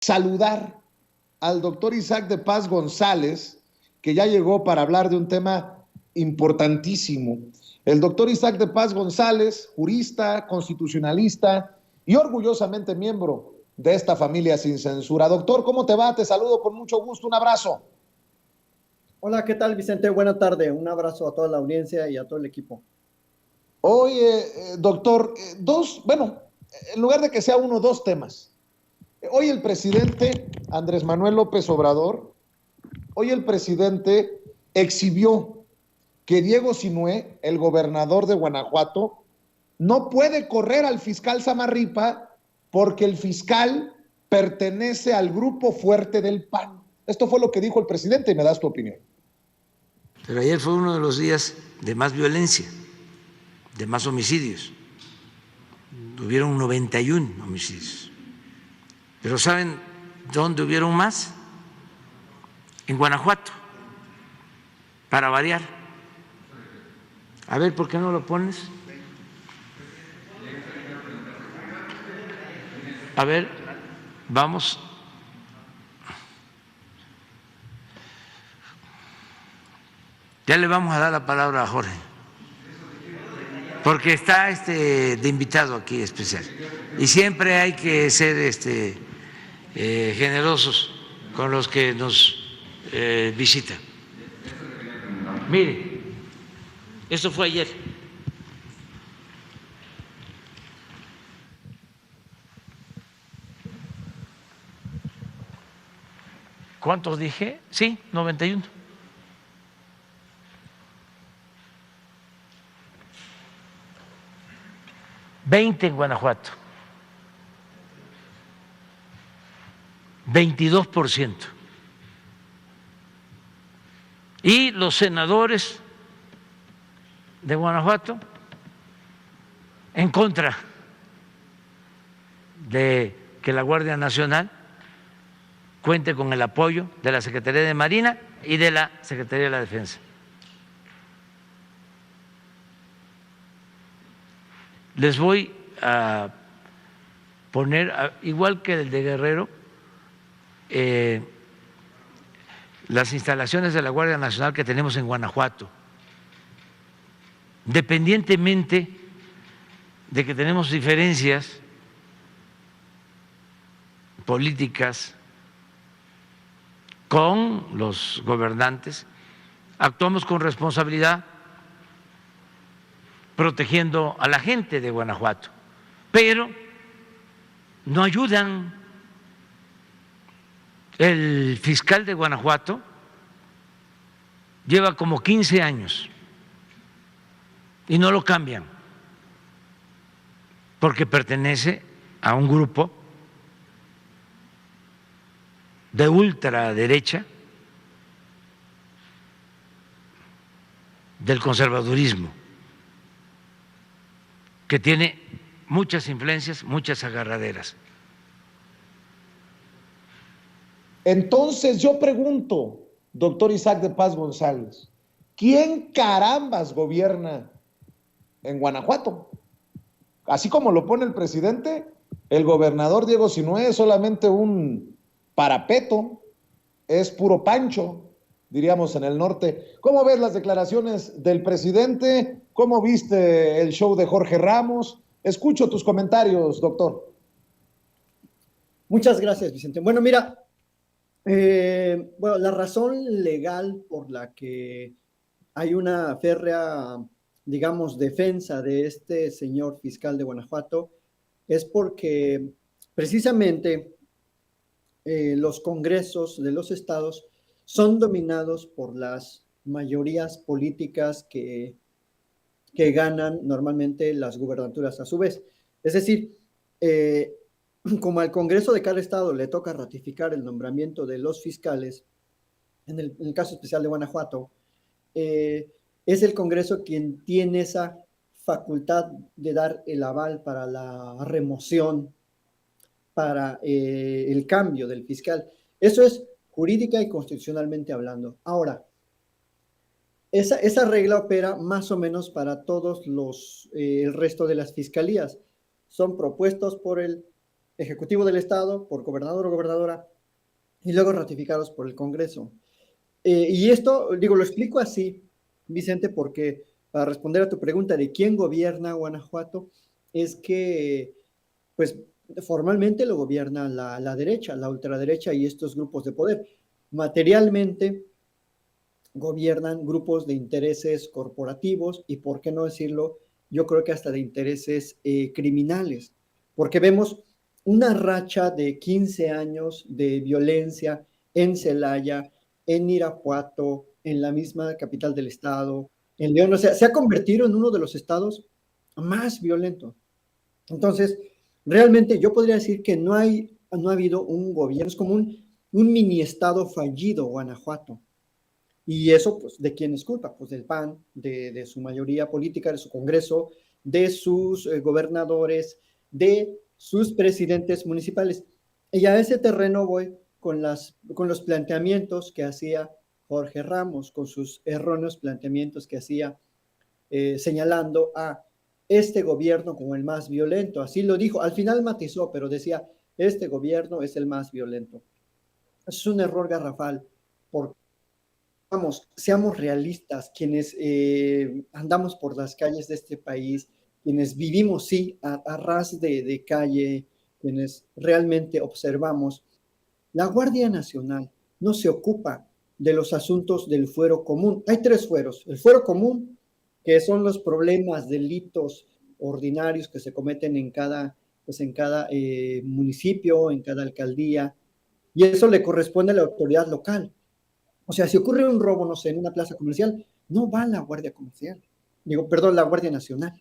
saludar al doctor Isaac de Paz González, que ya llegó para hablar de un tema importantísimo. El doctor Isaac de Paz González, jurista, constitucionalista y orgullosamente miembro de esta familia sin censura. Doctor, ¿cómo te va? Te saludo con mucho gusto. Un abrazo. Hola, ¿qué tal, Vicente? Buena tarde. Un abrazo a toda la audiencia y a todo el equipo. Oye, doctor, en lugar de que sea uno, dos temas. Hoy el presidente Andrés Manuel López Obrador, hoy el presidente exhibió que Diego Sinué, el gobernador de Guanajuato, no puede correr al fiscal Samarripa porque el fiscal pertenece al grupo fuerte del PAN. Esto fue lo que dijo el presidente y me das tu opinión. Pero ayer fue uno de los días de más violencia, de más homicidios. Hubieron 91 homicidios. Pero ¿saben dónde hubieron más? En Guanajuato, para variar. A ver, ¿por qué no lo pones? A ver, vamos. Ya le vamos a dar la palabra a Jorge, porque está de invitado aquí especial. Y siempre hay que ser generosos con los que nos visitan. Mire, esto fue ayer. ¿Cuántos dije? Sí, 91. $20 en Guanajuato, 22%. Y los senadores de Guanajuato en contra de que la Guardia Nacional cuente con el apoyo de la Secretaría de Marina y de la Secretaría de la Defensa. Les voy a poner, igual que el de Guerrero, las instalaciones de la Guardia Nacional que tenemos en Guanajuato. Independientemente de que tenemos diferencias políticas con los gobernantes, actuamos con responsabilidad, protegiendo a la gente de Guanajuato, pero no ayudan. El fiscal de Guanajuato lleva como 15 años y no lo cambian porque pertenece a un grupo de ultraderecha del conservadurismo, que tiene muchas influencias, muchas agarraderas. Entonces yo pregunto, doctor Isaac de Paz González, ¿quién carambas gobierna en Guanajuato? Así como lo pone el presidente, el gobernador Diego Sinué es solamente un parapeto, es puro pancho, diríamos en el norte. ¿Cómo ves las declaraciones del presidente? ¿Cómo viste el show de Jorge Ramos? Escucho tus comentarios, doctor. Muchas gracias, Vicente. Bueno, mira, la razón legal por la que hay una férrea, digamos, defensa de este señor fiscal de Guanajuato es porque precisamente los congresos de los estados son dominados por las mayorías políticas que ganan normalmente las gubernaturas a su vez. Es decir, como al Congreso de cada estado le toca ratificar el nombramiento de los fiscales, en el caso especial de Guanajuato, es el Congreso quien tiene esa facultad de dar el aval para la remoción, para el cambio del fiscal. Eso es jurídica y constitucionalmente hablando. Ahora, esa regla opera más o menos para todos el resto de las fiscalías. Son propuestos por el Ejecutivo del Estado, por gobernador o gobernadora, y luego ratificados por el Congreso. Y esto, digo, lo explico así, Vicente, porque para responder a tu pregunta de quién gobierna Guanajuato, es que, pues, formalmente lo gobierna la derecha, la ultraderecha y estos grupos de poder. Materialmente gobiernan grupos de intereses corporativos y, por qué no decirlo, yo creo que hasta de intereses criminales, porque vemos una racha de 15 años de violencia en Celaya, en Irapuato, en la misma capital del estado, en León. O sea, se ha convertido en uno de los estados más violentos. Entonces, realmente yo podría decir que no ha habido un gobierno, es como un mini estado fallido, Guanajuato. Y eso, pues, ¿de quién es culpa? Pues del PAN, de su mayoría política, de su Congreso, de sus gobernadores, de sus presidentes municipales. Y a ese terreno voy con los planteamientos que hacía Jorge Ramos, con sus erróneos planteamientos que hacía señalando a este gobierno como el más violento. Así lo dijo, al final matizó, pero decía, este gobierno es el más violento. Es un error garrafal, porque vamos, seamos realistas, quienes andamos por las calles de este país, quienes vivimos, sí, a ras de calle, quienes realmente observamos, la Guardia Nacional no se ocupa de los asuntos del fuero común. Hay tres fueros. El fuero común, que son los problemas, delitos ordinarios que se cometen pues en cada municipio, en cada alcaldía, y eso le corresponde a la autoridad local. O sea, si ocurre un robo, no sé, en una plaza comercial, no va la Guardia Comercial. Digo, perdón, la Guardia Nacional.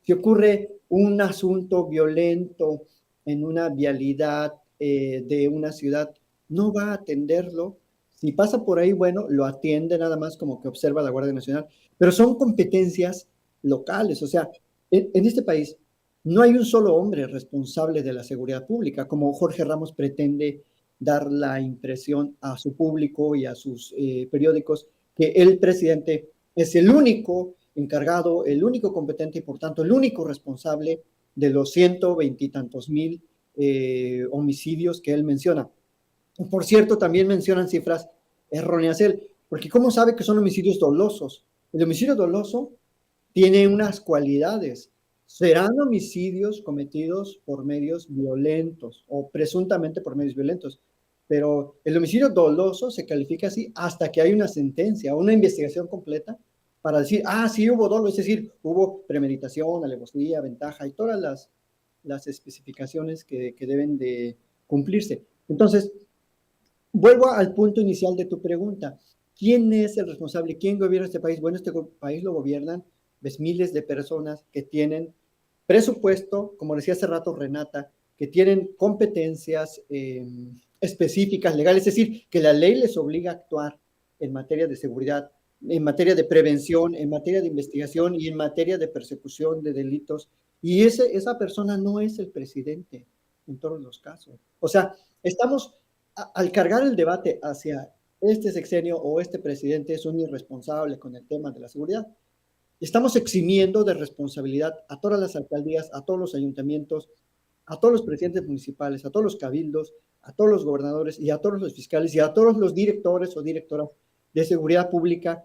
Si ocurre un asunto violento en una vialidad de una ciudad, no va a atenderlo. Si pasa por ahí, bueno, lo atiende nada más como que observa la Guardia Nacional, pero son competencias locales. O sea, en este país no hay un solo hombre responsable de la seguridad pública, como Jorge Ramos pretende dar la impresión a su público y a sus periódicos que el presidente es el único encargado, el único competente y por tanto el único responsable de los 120 y tantos mil homicidios que él menciona. Por cierto, también mencionan cifras erróneas él, porque ¿cómo sabe que son homicidios dolosos? El homicidio doloso tiene unas cualidades. Serán homicidios cometidos por medios violentos o presuntamente por medios violentos, pero el homicidio doloso se califica así hasta que hay una sentencia o una investigación completa para decir, sí hubo dolo, es decir, hubo premeditación, alevosía, ventaja y todas las especificaciones que deben de cumplirse. Entonces, vuelvo al punto inicial de tu pregunta. ¿Quién es el responsable? ¿Quién gobierna este país? Bueno, este país lo gobiernan miles de personas que tienen presupuesto, como decía hace rato Renata, que tienen competencias específicas, legales, es decir, que la ley les obliga a actuar en materia de seguridad, en materia de prevención, en materia de investigación y en materia de persecución de delitos. Y esa persona no es el presidente en todos los casos. O sea, estamos, al cargar el debate hacia este sexenio o este presidente es un irresponsable con el tema de la seguridad, estamos eximiendo de responsabilidad a todas las alcaldías, a todos los ayuntamientos, a todos los presidentes municipales, a todos los cabildos, a todos los gobernadores y a todos los fiscales y a todos los directores o directoras de seguridad pública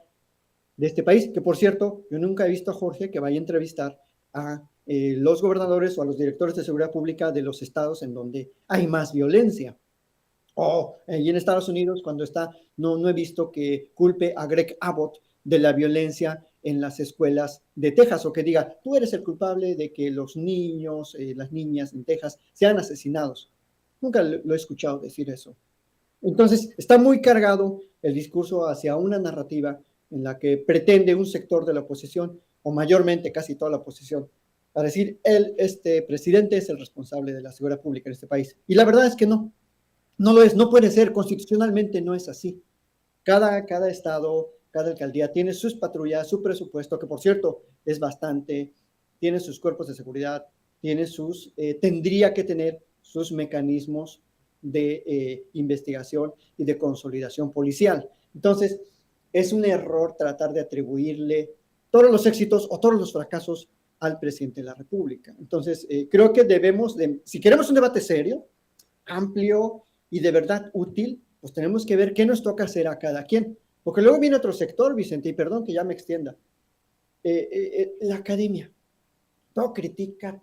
de este país, que por cierto, yo nunca he visto a Jorge que vaya a entrevistar a los gobernadores o a los directores de seguridad pública de los estados en donde hay más violencia. Y en Estados Unidos, cuando no he visto que culpe a Greg Abbott de la violencia en las escuelas de Texas, o que diga, tú eres el culpable de que los niños, las niñas en Texas sean asesinados. Nunca lo he escuchado decir eso. Entonces, está muy cargado el discurso hacia una narrativa en la que pretende un sector de la oposición, o mayormente casi toda la oposición, para decir, este presidente es el responsable de la seguridad pública en este país. Y la verdad es que no lo es, no puede ser, constitucionalmente no es así. Cada estado, cada alcaldía tiene sus patrullas, su presupuesto, que por cierto es bastante, tiene sus cuerpos de seguridad, tendría que tener sus mecanismos de investigación y de consolidación policial. Entonces, es un error tratar de atribuirle todos los éxitos o todos los fracasos al presidente de la República. Entonces, creo que debemos, si queremos un debate serio, amplio y de verdad útil, pues tenemos que ver qué nos toca hacer a cada quien. Porque luego viene otro sector, Vicente, y perdón que ya me extienda, la academia. Todo critica,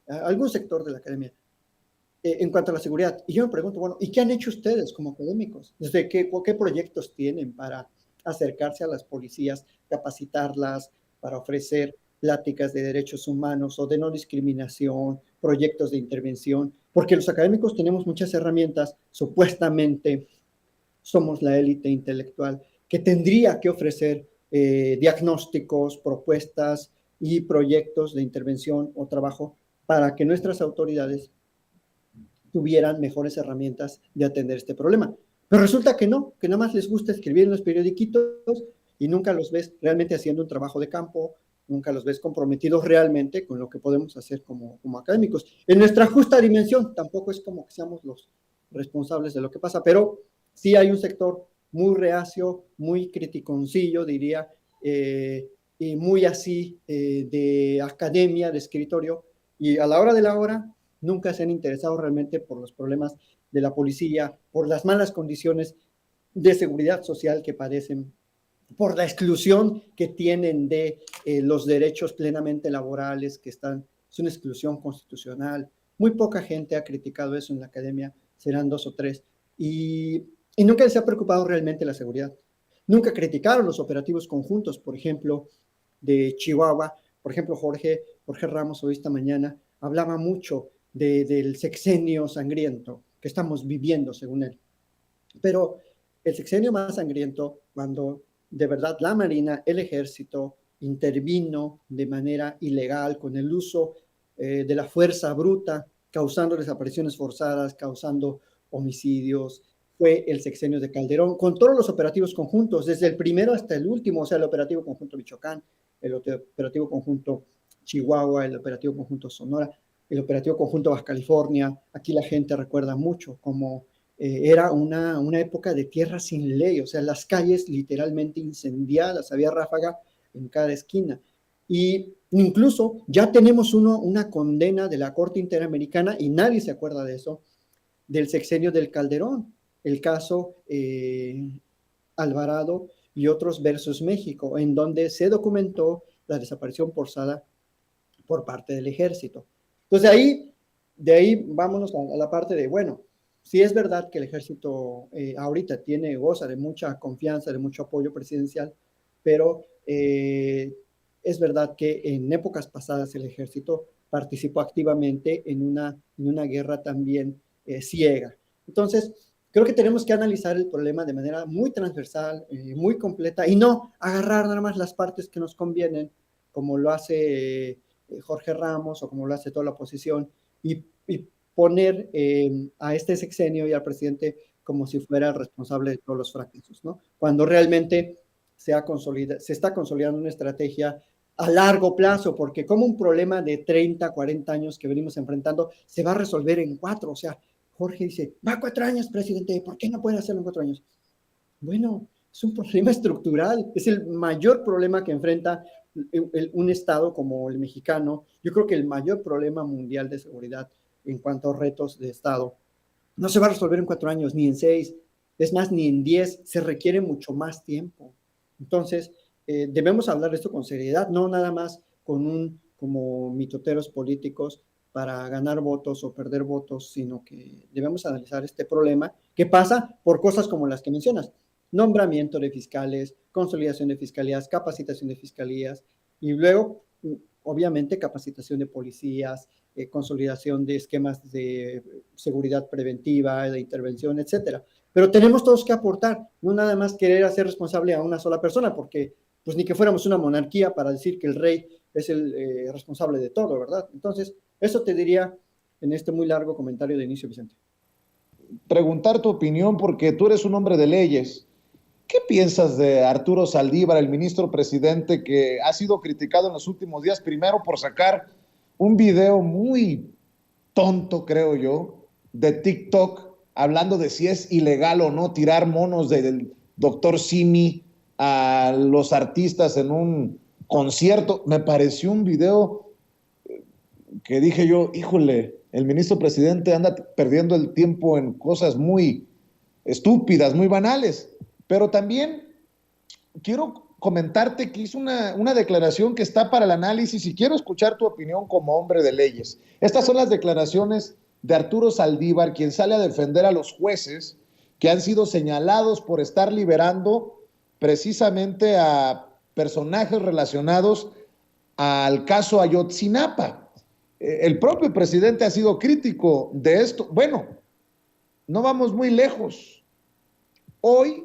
algún sector de la academia, en cuanto a la seguridad. Y yo me pregunto, bueno, ¿y qué han hecho ustedes como académicos? ¿Desde qué proyectos tienen para acercarse a las policías, capacitarlas, para ofrecer pláticas de derechos humanos o de no discriminación, proyectos de intervención? Porque los académicos tenemos muchas herramientas, supuestamente somos la élite intelectual que tendría que ofrecer diagnósticos, propuestas y proyectos de intervención o trabajo para que nuestras autoridades tuvieran mejores herramientas de atender este problema. Pero resulta que no, que nada más les gusta escribir en los periodiquitos y nunca los ves realmente haciendo un trabajo de campo, nunca los ves comprometidos realmente con lo que podemos hacer como académicos. En nuestra justa dimensión, tampoco es como que seamos los responsables de lo que pasa, pero sí hay un sector muy reacio, muy criticoncillo, diría, y muy así de academia, de escritorio, y a la hora de la hora nunca se han interesado realmente por los problemas de la policía, por las malas condiciones de seguridad social que padecen, por la exclusión que tienen de los derechos plenamente laborales, es una exclusión constitucional. Muy poca gente ha criticado eso en la academia, serán 2 o 3, y nunca se ha preocupado realmente la seguridad. Nunca criticaron los operativos conjuntos, por ejemplo, de Chihuahua. Por ejemplo, Jorge Ramos, hoy esta mañana, hablaba mucho del sexenio sangriento que estamos viviendo, según él. Pero el sexenio más sangriento, cuando de verdad la Marina, el Ejército, intervino de manera ilegal con el uso de la fuerza bruta, causando desapariciones forzadas, causando homicidios, fue el sexenio de Calderón, con todos los operativos conjuntos, desde el primero hasta el último, o sea, el operativo conjunto Michoacán, el operativo conjunto Chihuahua, el operativo conjunto Sonora, el operativo conjunto Baja California. Aquí la gente recuerda mucho como era una época de tierra sin ley, o sea, las calles literalmente incendiadas, había ráfaga en cada esquina. Y incluso ya tenemos una condena de la Corte Interamericana, y nadie se acuerda de eso, del sexenio del Calderón, el caso Alvarado y otros versus México, en donde se documentó la desaparición forzada por parte del ejército. Entonces de ahí vámonos a la parte de, bueno, sí es verdad que el ejército ahorita goza de mucha confianza, de mucho apoyo presidencial, pero es verdad que en épocas pasadas el ejército participó activamente en una guerra también ciega. Entonces, creo que tenemos que analizar el problema de manera muy transversal, muy completa, y no agarrar nada más las partes que nos convienen, como lo hace Jorge Ramos o como lo hace toda la oposición, y poner a este sexenio y al presidente como si fuera el responsable de todos los fracasos, ¿no? Cuando realmente se está consolidando una estrategia a largo plazo, porque como un problema de 30, 40 años que venimos enfrentando se va a resolver en 4, o sea, Jorge dice, va 4 años, presidente, ¿por qué no puede hacerlo en 4 años? Bueno, es un problema estructural, es el mayor problema que enfrenta un Estado como el mexicano. Yo creo que el mayor problema mundial de seguridad en cuanto a retos de Estado no se va a resolver en 4 años, ni en 6, es más, ni en 10, se requiere mucho más tiempo. Entonces, debemos hablar de esto con seriedad, no nada más como mitoteros políticos para ganar votos o perder votos, sino que debemos analizar este problema que pasa por cosas como las que mencionas: nombramiento de fiscales, consolidación de fiscalías, capacitación de fiscalías, y luego, obviamente, capacitación de policías, consolidación de esquemas de seguridad preventiva, de intervención, etcétera. Pero tenemos todos que aportar, no nada más querer hacer responsable a una sola persona, porque pues ni que fuéramos una monarquía para decir que el rey es el responsable de todo, ¿verdad? Entonces, eso te diría en este muy largo comentario de inicio, Vicente. Preguntar tu opinión, porque tú eres un hombre de leyes. ¿Qué piensas de Arturo Saldívar, el ministro presidente, que ha sido criticado en los últimos días, primero por sacar un video muy tonto, creo yo, de TikTok, hablando de si es ilegal o no tirar monos del doctor Simi a los artistas en un concierto? Me pareció un video que dije yo, híjole, el ministro presidente anda perdiendo el tiempo en cosas muy estúpidas, muy banales, pero también quiero comentarte que hizo una declaración que está para el análisis y quiero escuchar tu opinión como hombre de leyes. Estas son las declaraciones de Arturo Saldívar, quien sale a defender a los jueces que han sido señalados por estar liberando precisamente a personajes relacionados al caso Ayotzinapa. El propio presidente ha sido crítico de esto. Bueno, no vamos muy lejos. Hoy,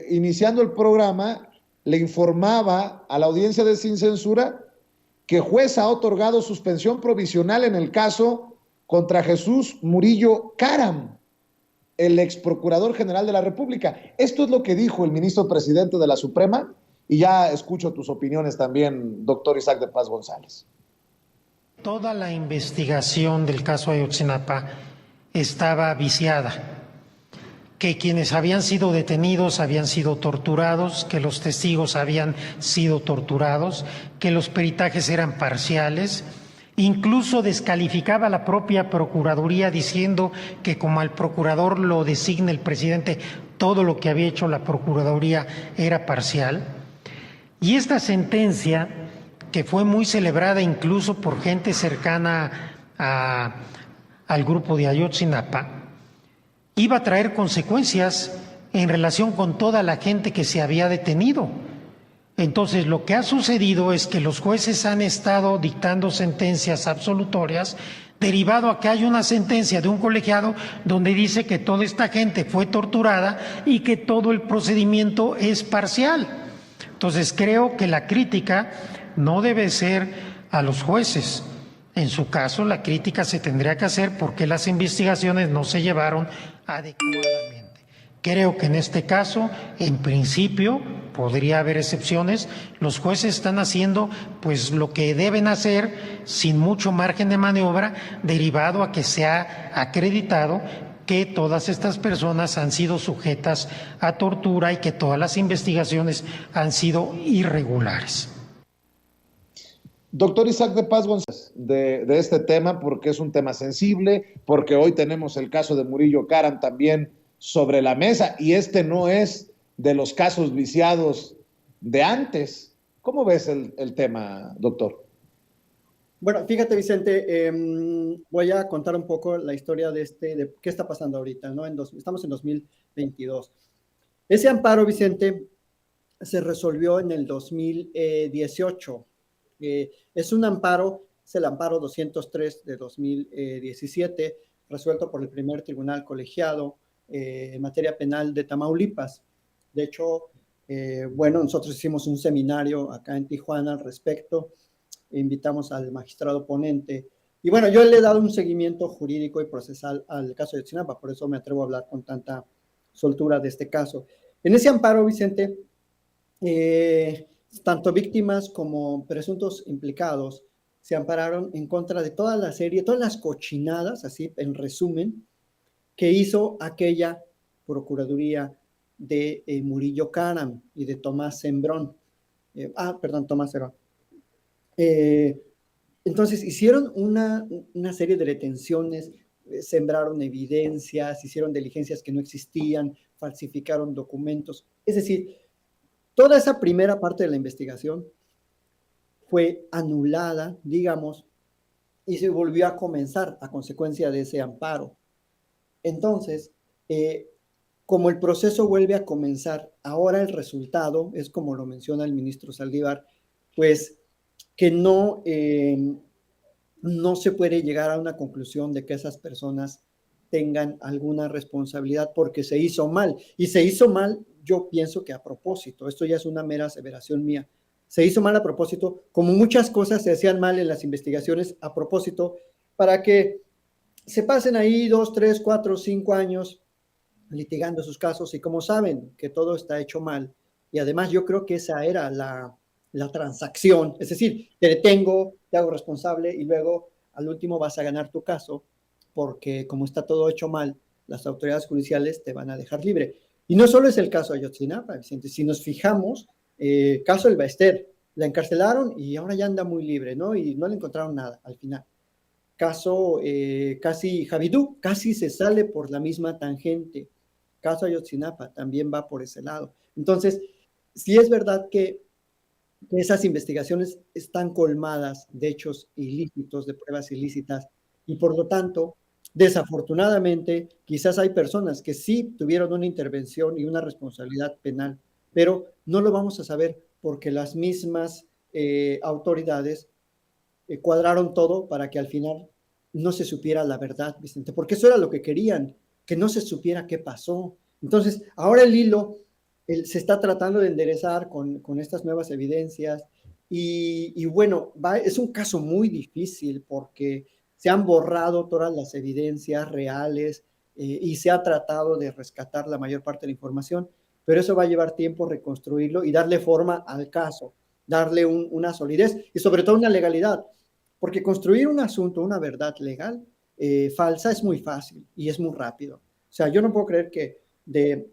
iniciando el programa, le informaba a la audiencia de Sin Censura que juez ha otorgado suspensión provisional en el caso contra Jesús Murillo Caram, el ex procurador general de la República. Esto es lo que dijo el ministro presidente de la Suprema, y ya escucho tus opiniones también, doctor Isaac de Paz González. Toda la investigación del caso Ayotzinapa estaba viciada, que quienes habían sido detenidos habían sido torturados, que los testigos habían sido torturados, que los peritajes eran parciales. Incluso descalificaba a la propia Procuraduría diciendo que como al procurador lo designa el presidente, todo lo que había hecho la Procuraduría era parcial. Y esta sentencia, que fue muy celebrada incluso por gente cercana al grupo de Ayotzinapa, iba a traer consecuencias en relación con toda la gente que se había detenido. Entonces, lo que ha sucedido es que los jueces han estado dictando sentencias absolutorias derivado a que hay una sentencia de un colegiado donde dice que toda esta gente fue torturada y que todo el procedimiento es parcial. Entonces, creo que la crítica no debe ser a los jueces. En su caso, la crítica se tendría que hacer porque las investigaciones no se llevaron adecuadamente. Creo que en este caso, en principio, podría haber excepciones. Los jueces están haciendo pues lo que deben hacer sin mucho margen de maniobra, derivado a que se ha acreditado que todas estas personas han sido sujetas a tortura y que todas las investigaciones han sido irregulares. Doctor Isaac de Paz González, de este tema, porque es un tema sensible, porque hoy tenemos el caso de Murillo Caram también sobre la mesa, y este no es de los casos viciados de antes. ¿Cómo ves el tema, doctor? Bueno, fíjate, Vicente, voy a contar un poco la historia de qué está pasando ahorita, ¿no? Estamos en 2022. Ese amparo, Vicente, se resolvió en el 2018. Es un amparo, es el amparo 203 de 2017, resuelto por el primer tribunal colegiado en materia penal de Tamaulipas. De hecho, bueno, nosotros hicimos un seminario acá en Tijuana al respecto, invitamos al magistrado ponente, y bueno, yo le he dado un seguimiento jurídico y procesal al caso de Ayotzinapa, por eso me atrevo a hablar con tanta soltura de este caso. En ese amparo, Vicente, tanto víctimas como presuntos implicados se ampararon en contra de toda la serie, todas las cochinadas, así en resumen, que hizo aquella Procuraduría de Murillo Caram y de Tomás Sembrón. Tomás Sembrón. Entonces hicieron una serie de detenciones, sembraron evidencias, hicieron diligencias que no existían, falsificaron documentos. Es decir, toda esa primera parte de la investigación fue anulada, digamos, y se volvió a comenzar a consecuencia de ese amparo. Entonces, como el proceso vuelve a comenzar, ahora el resultado es como lo menciona el ministro Saldívar, pues que no se puede llegar a una conclusión de que esas personas tengan alguna responsabilidad porque se hizo mal. Y se hizo mal, yo pienso que a propósito, esto ya es una mera aseveración mía, se hizo mal a propósito, como muchas cosas se hacían mal en las investigaciones a propósito, para que se pasen ahí 2, 3, 4, 5 años litigando sus casos, y como saben que todo está hecho mal, y además yo creo que esa era la transacción, es decir, te detengo, te hago responsable y luego al último vas a ganar tu caso, porque como está todo hecho mal, las autoridades judiciales te van a dejar libre. Y no solo es el caso de Ayotzinapa, Vicente, si nos fijamos, caso del Baester, la encarcelaron y ahora ya anda muy libre, ¿no? Y no le encontraron nada al final. Caso casi Javidú, casi se sale por la misma tangente. Caso Ayotzinapa también va por ese lado. Entonces, sí es verdad que esas investigaciones están colmadas de hechos ilícitos, de pruebas ilícitas, y por lo tanto, desafortunadamente, quizás hay personas que sí tuvieron una intervención y una responsabilidad penal, pero no lo vamos a saber porque las mismas autoridades cuadraron todo para que al final no se supiera la verdad, Vicente, porque eso era lo que querían, que no se supiera qué pasó. Entonces, ahora el hilo se está tratando de enderezar con estas nuevas evidencias y bueno, es un caso muy difícil porque se han borrado todas las evidencias reales y se ha tratado de rescatar la mayor parte de la información, pero eso va a llevar tiempo reconstruirlo y darle forma al caso, darle una solidez y sobre todo una legalidad. Porque construir un asunto, una verdad legal falsa es muy fácil y es muy rápido. O sea, yo no puedo creer que de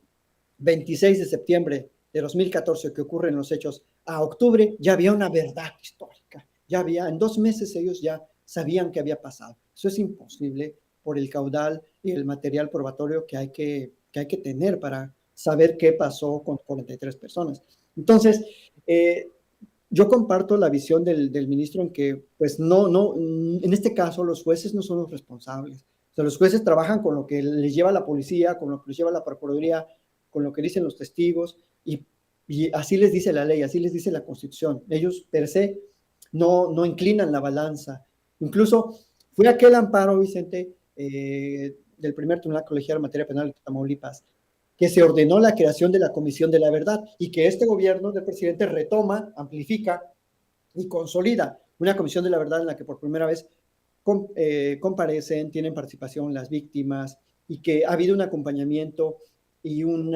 26 de septiembre de 2014 que ocurren los hechos a octubre ya había una verdad histórica. Ya había, en 2 meses ellos ya sabían qué había pasado. Eso es imposible por el caudal y el material probatorio que hay que tener para saber qué pasó con 43 personas. Entonces, yo comparto la visión del ministro en que, pues, en este caso los jueces no son los responsables. O sea, los jueces trabajan con lo que les lleva la policía, con lo que les lleva la procuraduría, con lo que dicen los testigos, y así les dice la ley, así les dice la Constitución. Ellos, per se, no inclinan la balanza. Incluso fue aquel amparo, Vicente, del primer tribunal colegiado en materia penal de Tamaulipas, que se ordenó la creación de la Comisión de la Verdad y que este gobierno del presidente retoma, amplifica y consolida una Comisión de la Verdad en la que por primera vez comparecen, tienen participación las víctimas y que ha habido un acompañamiento y un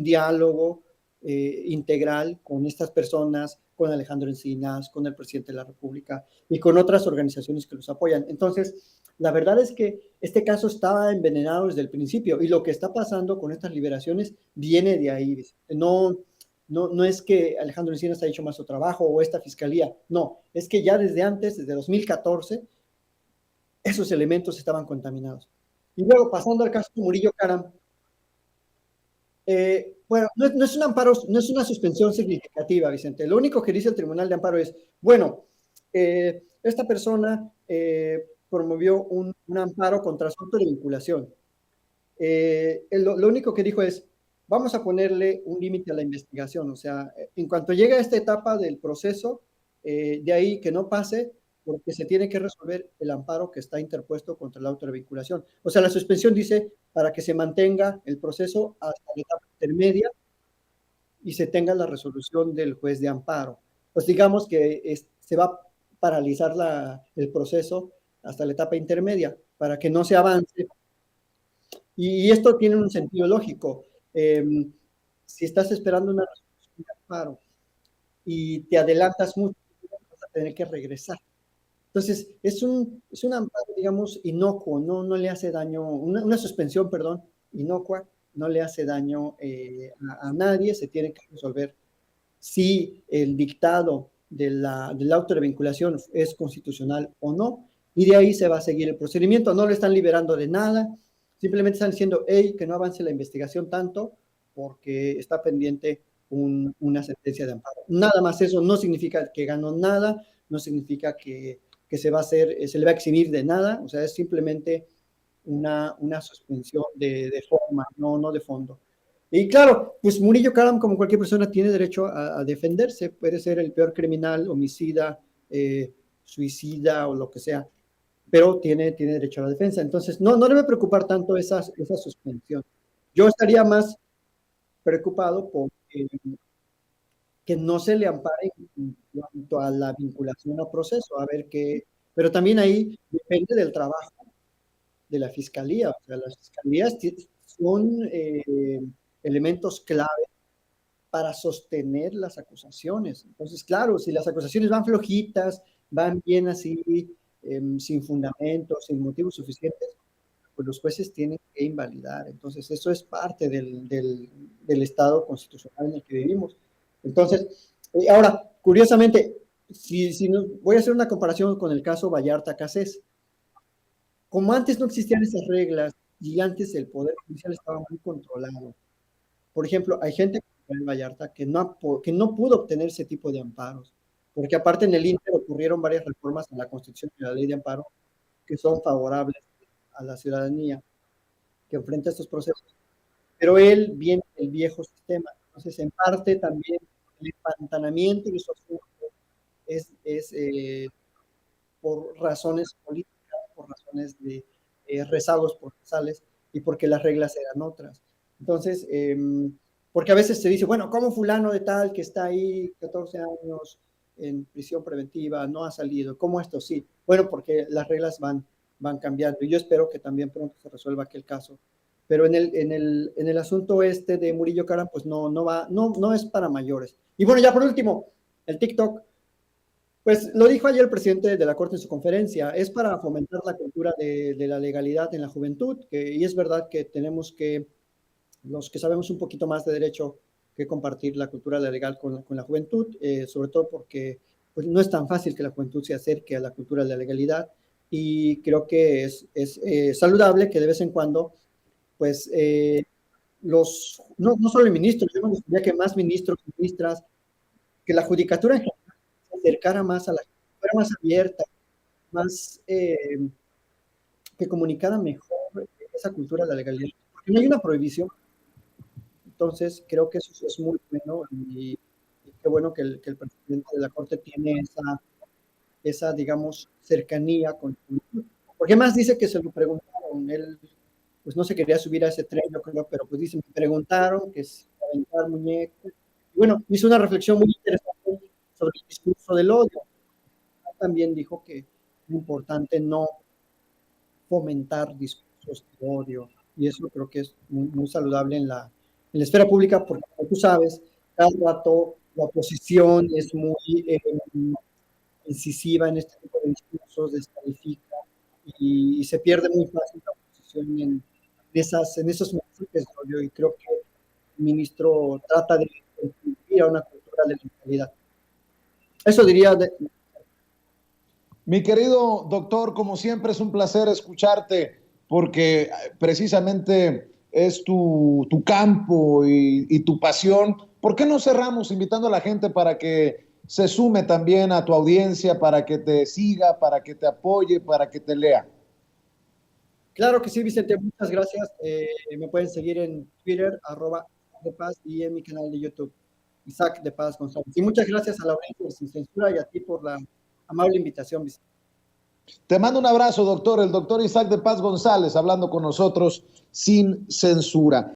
diálogo integral con estas personas, con Alejandro Encinas, con el presidente de la República y con otras organizaciones que los apoyan. Entonces, la verdad es que este caso estaba envenenado desde el principio y lo que está pasando con estas liberaciones viene de ahí. No es que Alejandro Encinas ha hecho más su trabajo o esta fiscalía, no, es que ya desde antes, desde 2014, esos elementos estaban contaminados. Y luego, pasando al caso de Murillo Karam, bueno, no es un amparo, no es una suspensión significativa, Vicente. Lo único que dice el Tribunal de Amparo es, bueno, esta persona promovió un amparo contra su auto de vinculación. Lo único que dijo es, vamos a ponerle un límite a la investigación, o sea, en cuanto llegue a esta etapa del proceso, de ahí que no pase, porque se tiene que resolver el amparo que está interpuesto contra la auto de vinculación. O sea, la suspensión dice para que se mantenga el proceso hasta la etapa intermedia y se tenga la resolución del juez de amparo. Pues digamos que se va a paralizar el proceso hasta la etapa intermedia para que no se avance. Y esto tiene un sentido lógico. Si estás esperando una resolución de amparo y te adelantas mucho, vas a tener que regresar. Entonces, es un amparo, digamos, inocuo, no le hace daño, una suspensión, perdón, inocua, no le hace daño a nadie, se tiene que resolver si el dictado del auto de vinculación es constitucional o no, y de ahí se va a seguir el procedimiento. No le están liberando de nada, simplemente están diciendo, hey, que no avance la investigación tanto, porque está pendiente una sentencia de amparo. Nada más, eso no significa que ganó nada, no significa que se va a hacer, se le va a eximir de nada, o sea, es simplemente una suspensión de forma, no de fondo. Y claro, pues Murillo Karam, como cualquier persona, tiene derecho a defenderse, puede ser el peor criminal, homicida, suicida o lo que sea, pero tiene derecho a la defensa. Entonces, no debe preocupar tanto esa suspensión. Yo estaría más preocupado por que no se le ampare en cuanto a la vinculación al proceso, a ver qué, pero también ahí depende del trabajo de la fiscalía, o sea, las fiscalías son elementos clave para sostener las acusaciones. Entonces, claro, si las acusaciones van flojitas, van bien así, sin fundamentos, sin motivos suficientes, pues los jueces tienen que invalidar. Entonces, eso es parte del estado constitucional en el que vivimos. Entonces, Ahora, curiosamente, voy a hacer una comparación con el caso Vallarta-Cassés. Como antes no existían esas reglas y antes el poder judicial estaba muy controlado. Por ejemplo, hay gente en Vallarta que no pudo obtener ese tipo de amparos, porque aparte en el Inter ocurrieron varias reformas en la Constitución y la Ley de Amparo que son favorables a la ciudadanía que enfrenta estos procesos. Pero él viene del viejo sistema. Entonces, en parte también el empantanamiento de esos asuntos es por razones políticas, por razones de rezagos procesales y porque las reglas eran otras. Entonces, porque a veces se dice, bueno, ¿cómo fulano de tal que está ahí 14 años en prisión preventiva no ha salido? ¿Cómo esto sí? Bueno, porque las reglas van cambiando y yo espero que también pronto se resuelva aquel caso. Pero en el asunto este de Murillo Karam, pues no es para mayores. Y bueno, ya por último, el TikTok. Pues lo dijo ayer el presidente de la Corte en su conferencia, es para fomentar la cultura de la legalidad en la juventud, y es verdad que tenemos que, los que sabemos un poquito más de derecho, que compartir la cultura legal con la juventud, sobre todo porque pues, no es tan fácil que la juventud se acerque a la cultura de la legalidad, y creo que es saludable que de vez en cuando, pues, no solo el ministro, yo me gustaría que más ministros y ministras, que la judicatura en general se acercara más a la gente, fuera más abierta, más que comunicara mejor esa cultura de la legalidad. Porque no hay una prohibición. Entonces, creo que eso es muy bueno y qué bueno que el presidente de la Corte tiene esa, digamos, cercanía con el público. Porque más dice que se lo preguntaron, él pues no se quería subir a ese tren, yo creo, pero pues dice, me preguntaron que es aventar muñecos. Y bueno, hizo una reflexión muy interesante sobre el discurso del odio. También dijo que es importante no fomentar discursos de odio, y eso creo que es muy saludable en la esfera pública, porque como tú sabes, cada rato la oposición es muy incisiva en este tipo de discursos, descalifica, y se pierde muy fácil la oposición en esos mensajes de odio, y creo que el ministro trata de contribuir a una cultura de legalidad. Eso diría Mi querido doctor, como siempre es un placer escucharte porque precisamente es tu campo y tu pasión. ¿Por qué no cerramos invitando a la gente para que se sume también a tu audiencia, para que te siga, para que te apoye, para que te lea? Claro que sí, Vicente, muchas gracias. Me pueden seguir en Twitter, @de Paz, y en mi canal de YouTube, Isaac de Paz González. Y muchas gracias a la audiencia de Sin Censura y a ti por la amable invitación, Vicente. Te mando un abrazo, doctor. El doctor Isaac de Paz González hablando con nosotros sin censura.